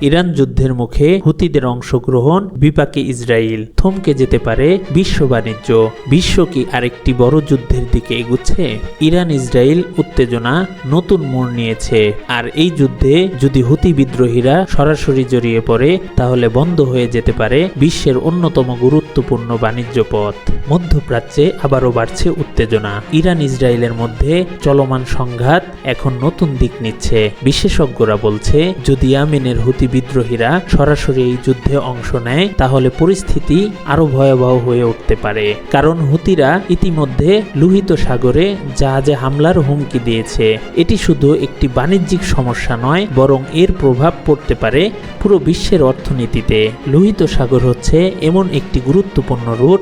Iran যুদ্ধের মুখে হুতিদের অংশগ্রহণ, বিপাকে ইসরায়েল, থমকে যেতে পারে বিশ্ব বাণিজ্য। বিশ্ব কি আরেকটি বড় যুদ্ধের দিকে এগুচ্ছে? ইরান ইসরায়েল উত্তেজনা নতুন মোড় নিয়েছে, আর এই যুদ্ধে যদি হুতি বিদ্রোহীরা সরাসরি জড়িয়ে পড়ে তাহলে বন্ধ হয়ে যেতে পারে বিশ্বের অন্যতম গুরুত্বপূর্ণ বাণিজ্য পথ। মধ্যপ্রাচ্যে আবারও বাড়ছে উত্তেজনা। ইরান ইসরায়েলের মধ্যে চলমান সংঘাত এখন নতুন দিক নিচ্ছে। বিশেষজ্ঞরা বলছে, যদি ইয়েমেনের হুতি বিদ্রোহীরা সরাসরি এই যুদ্ধে অংশ নেয় তাহলে পরিস্থিতি আরো ভয়াবহ হয়ে উঠতে পারে। কারণ হুতিরা ইতিমধ্যে লোহিত সাগরে জাহাজে হামলার হুমকি দিয়েছে। এটি শুধু একটি বাণিজ্যিক সমস্যা নয়, বরং এর প্রভাব পড়তে পারে পুরো বিশ্বের অর্থনীতিতে। লোহিত সাগর হচ্ছে এমন একটি গুরুত্বপূর্ণ রুট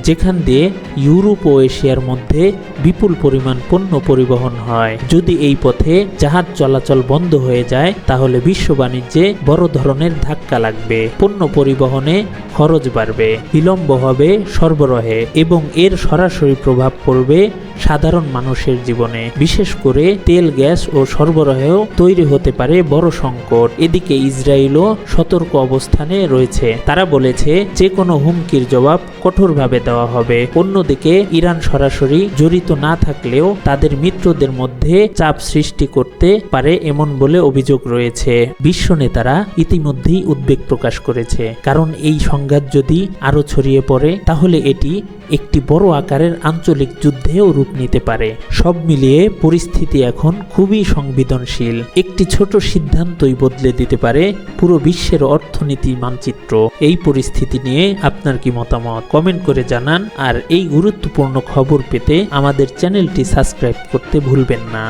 যেখান দিয়ে ইউরোপ ও এশিয়ার মধ্যে বিপুল পরিমাণ পণ্য পরিবহন হয়। যদি এই পথে জাহাজ চলাচল বন্ধ হয়ে যায় তাহলে বিশ্ব বাণিজ্যে বড় ধরনের ধাক্কা লাগবে। পণ্য পরিবহনে খরচ বাড়বে, বিলম্ব হবে সরবরাহে, এবং এর সরাসরি প্রভাব পড়বে সাধারণ মানুষের জীবনে। বিশেষ করে তেল, গ্যাস ও সরবরাহেও তৈরি হতে পারে বড় সংকট। এদিকে ইসরায়েলও সতর্ক অবস্থানে রয়েছে। তারা বলেছে যে কোনো হুমকির জবাব কঠোরভাবে দেওয়া হবে। অন্যদিকে ইরান সরাসরি জড়িত না থাকলেও তাদের মিত্রদের মধ্যে চাপ সৃষ্টি করতে পারে এমন বলে অভিযোগ রয়েছে। বিশ্ব নেতারা ইতিমধ্যেই উদ্বেগ প্রকাশ করেছে, কারণ এই সংঘাত যদি আরো ছড়িয়ে পড়ে তাহলে এটি একটি বড় আকারের আঞ্চলিক যুদ্ধেও রূপ নিতে পারে। সব মিলিয়ে পরিস্থিতি এখন খুবই সংবেদনশীল। একটি ছোট সিদ্ধান্তই বদলে দিতে পারে পুরো বিশ্বের অর্থনীতি মানচিত্র। এই পরিস্থিতি নিয়ে আপনার কি মতামত? কমেন্ট করে জানান। আর এই গুরুত্বপূর্ণ খবর পেতে আমাদের চ্যানেলটি সাবস্ক্রাইব করতে ভুলবেন না।